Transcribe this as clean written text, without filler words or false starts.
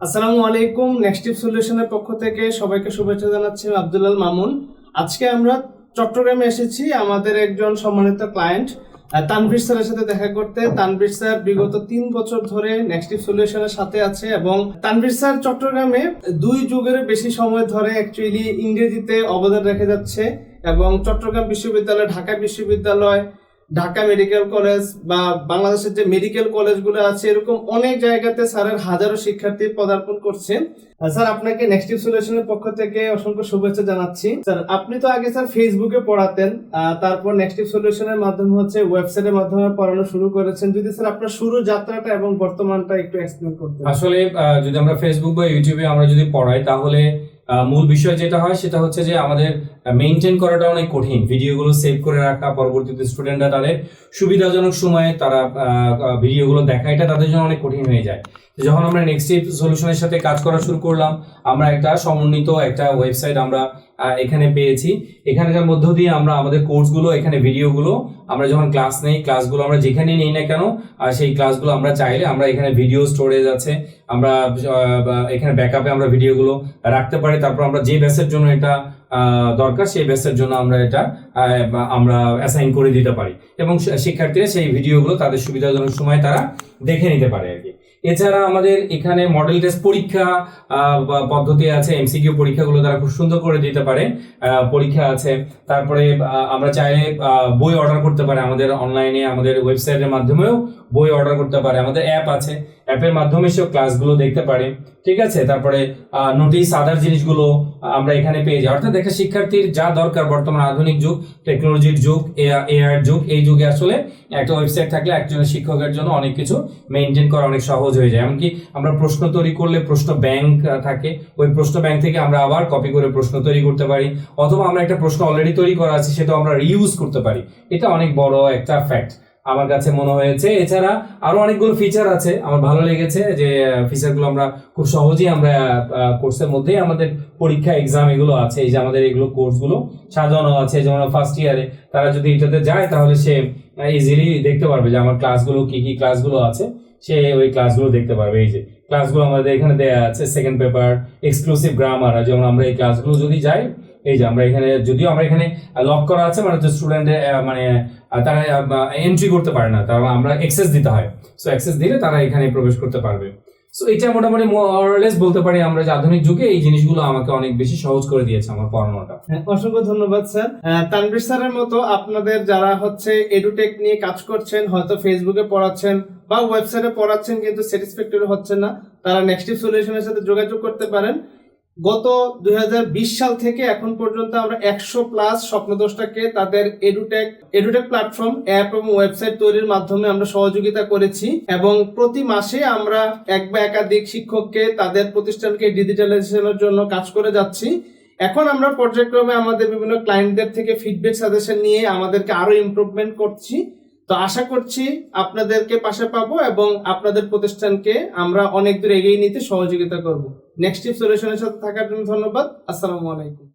আসসালামু আলাইকুম। নেক্সট টিপ সলিউশনের পক্ষ থেকে সবাইকে শুভেচ্ছা জানাচ্ছি। আমি আব্দুল্লাল মামুন। আজকে আমরা চট্টগ্রামে এসেছি আমাদের একজন সম্মানিত ক্লায়েন্ট তানভীর স্যারের সাথে দেখা করতে। তানভীর স্যার বিগত 3 বছর ধরে নেক্সট টিপ সলিউশনের সাথে আছে এবং তানভীর স্যার চট্টগ্রামে 2 যুগের বেশি সময় ধরে অ্যাকচুয়ালি ইংরেজিতে অবদান রেখে যাচ্ছে এবং চট্টগ্রাম বিশ্ববিদ্যালয়, ঢাকা বিশ্ববিদ্যালয়, ঢাকা মেডিকেল কলেজ বা বাংলাদেশের যে মেডিকেল কলেজগুলো আছে এরকম অনেক জায়গাতে স্যারের হাজারো শিক্ষার্থী পদার্পণ করছেন। স্যার আপনাকে নেক্সট টিপ সলিউশনের পক্ষ থেকে অসংখ্য শুভেচ্ছা জানাচ্ছি। স্যার আপনি তো আগে স্যার ফেসবুকে পড়াতেন, তারপর নেক্সট টিপ সলিউশনের মাধ্যমে হচ্ছে ওয়েবসাইটের মাধ্যমে পড়ানো শুরু করেছেন। যদি স্যার আপনার শুরু যাত্রাটা এবং বর্তমানটা একটু এক্সপ্লেন করতেন। আসলে যদি আমরা ফেসবুক বা ইউটিউবে আমরা যদি পড়াই তাহলে মূল বিষয় যেটা হয় সেটা হচ্ছে যে আমাদের মেইনটেইন করাটা অনেক কঠিন। ভিডিওগুলো সেভ করে রাখা, পরবর্তীতে স্টুডেন্টরা তাদের সুবিধাজনক সময়ে তারা ভিডিওগুলো দেখা, এটা তাদের জন্য অনেক কঠিন হয়ে যায়। যখন আমরা নেক্সট টিপ সলিউশনের সাথে কাজ করা শুরু করলাম, আমরা একটা সমন্বিত একটা ওয়েবসাইট আমরা এখানে পেয়েছি। এখানকার মধ্য দিয়ে আমরা আমাদের কোর্সগুলো, এখানে ভিডিওগুলো, আমরা যখন ক্লাস নেই, ক্লাসগুলো আমরা যেখানে নেই না কেন সেই ক্লাসগুলো আমরা চাইলে আমরা এখানে ভিডিও স্টোরেজ আছে, আমরা এখানে ব্যাকআপে আমরা ভিডিওগুলো রাখতে পারি। তারপর আমরা যে ব্যাচের জন্য এটা দরকার সেই ব্যাচের জন্য আমরা এটা আমরা অ্যাসাইন করে দিতে পারি এবং শিক্ষার্থীরা সেই ভিডিওগুলো তাদের সুবিধাজনক সময় তারা দেখে নিতে পারে আর কি। এছাড়া আমাদের এখানে মডেল টেস্ট পরীক্ষা পদ্ধতি আছে, এমসিকিউ পরীক্ষাগুলো তারা খুব সুন্দর করে দিতে পারে, পরীক্ষা আছে। তারপরে আমরা চাইলে বই অর্ডার করতে পারে, আমাদের অনলাইনে আমাদের ওয়েবসাইটের মাধ্যমেও বই অর্ডার করতে পারে। আমাদের অ্যাপ আছে, অ্যাপের মাধ্যমে সেও ক্লাসগুলো দেখতে পারে, ঠিক আছে। তারপরে নোটিশ, আদার জিনিসগুলো আমরা এখানে পেয়ে যাই। অর্থাৎ একটা শিক্ষার্থীর যা দরকার, বর্তমান আধুনিক যুগ, টেকনোলজির যুগ, এআই যুগ, এই যুগে আসলে একটা ওয়েবসাইট থাকলে একজন শিক্ষকের জন্য অনেক কিছু মেনটেন করা অনেক সহজ হয়ে যায়। এমনকি আমরা প্রশ্ন তৈরি করলে প্রশ্ন ব্যাংক থাকে, ওই প্রশ্ন ব্যাংক থেকে আমরা আবার কপি করে প্রশ্ন তৈরি করতে পারি, অথবা আমরা একটা প্রশ্ন অলরেডি তৈরি করা আছে সেটা আমরা রিইউজ করতে পারি। এটা অনেক বড় একটা ফ্যাক্ট আমার কাছে মনে হয়েছে। এছাড়া আরো অনেকগুলো ফিচার আছে আমার ভালো লেগেছে, যে ফিচারগুলো আমরা খুব সহজেই আমরা কোর্সের মধ্যেই আমাদের পরীক্ষা এক্সাম এগুলো আছে। এই যে আমাদের এগুলো কোর্সগুলো সাজানো আছে, যেমন ফার্স্ট ইয়ারে তারা যদি এটাতে যায় তাহলে সে ইজিলি দেখতে পারবে যে আমার ক্লাসগুলো কি কি ক্লাসগুলো আছে, সে ওই ক্লাসগুলো দেখতে পারবে। এই যে ক্লাসগুলো আমাদের এখানে দেয়া আছে, সেকেন্ড পেপার, এক্সক্লুসিভ গ্রামার, যেমন আমরা এই ক্লাসগুলো যদি যাই, এই যে আমরা এখানে, যদিও আমরা এখানে লক করা আছে, মানে হচ্ছে স্টুডেন্ট মানে তারা এন্ট্রি করতে পারে না, তারা আমরা অ্যাক্সেস দিতে হয়। সো অ্যাক্সেস দিলে তারা এখানে প্রবেশ করতে পারবে। সো এটা মোটামুটি মোরলেস বলতে পারি আমরা যে আধুনিক যুগে এই জিনিসগুলো আমাকে অনেক বেশি সহজ করে দিয়েছে আমার পড়ানোটা। অসংখ্য ধন্যবাদ স্যার। তানভীর স্যারের মতো আপনাদের যারা হচ্ছে এডুটেক নিয়ে কাজ করছেন, হয়তো ফেসবুকে পড়াচ্ছেন বা ওয়েবসাইটে পড়াচ্ছেন কিন্তু স্যাটিসফ্যাক্টরি হচ্ছে না, তারা নেক্সট টিপ সলিউশনের সাথে যোগাযোগ করতে পারেন। গত 2020 সাল থেকে এখন পর্যন্ত আমরা 100+ স্বপ্নদ্রষ্টাকে তাদের এডুটেক প্ল্যাটফর্ম, অ্যাপ এবং ওয়েবসাইট তৈরির মাধ্যমে আমরা সহযোগিতা করেছি এবং প্রতি মাসে আমরা এক বা একাধিক শিক্ষককে তাদের প্রতিষ্ঠানকে ডিজিটালাইজেশনের জন্য কাজ করে যাচ্ছি। এখন আমরা পর্যায়ক্রমে আমাদের বিভিন্ন ক্লায়েন্টদের থেকে ফিডব্যাক সাজেশন নিয়ে আমাদেরকে আরো ইমপ্রুভমেন্ট করছি। তো আশা করছি আপনাদেরকে পাশে পাবো এবং আপনাদের প্রতিষ্ঠানকে আমরা অনেক দূর এগিয়ে নিতে সহযোগিতা করব। নেক্সট টিপ সলিউশনের সাথে থাকার জন্য ধন্যবাদ। আসসালামু আলাইকুম।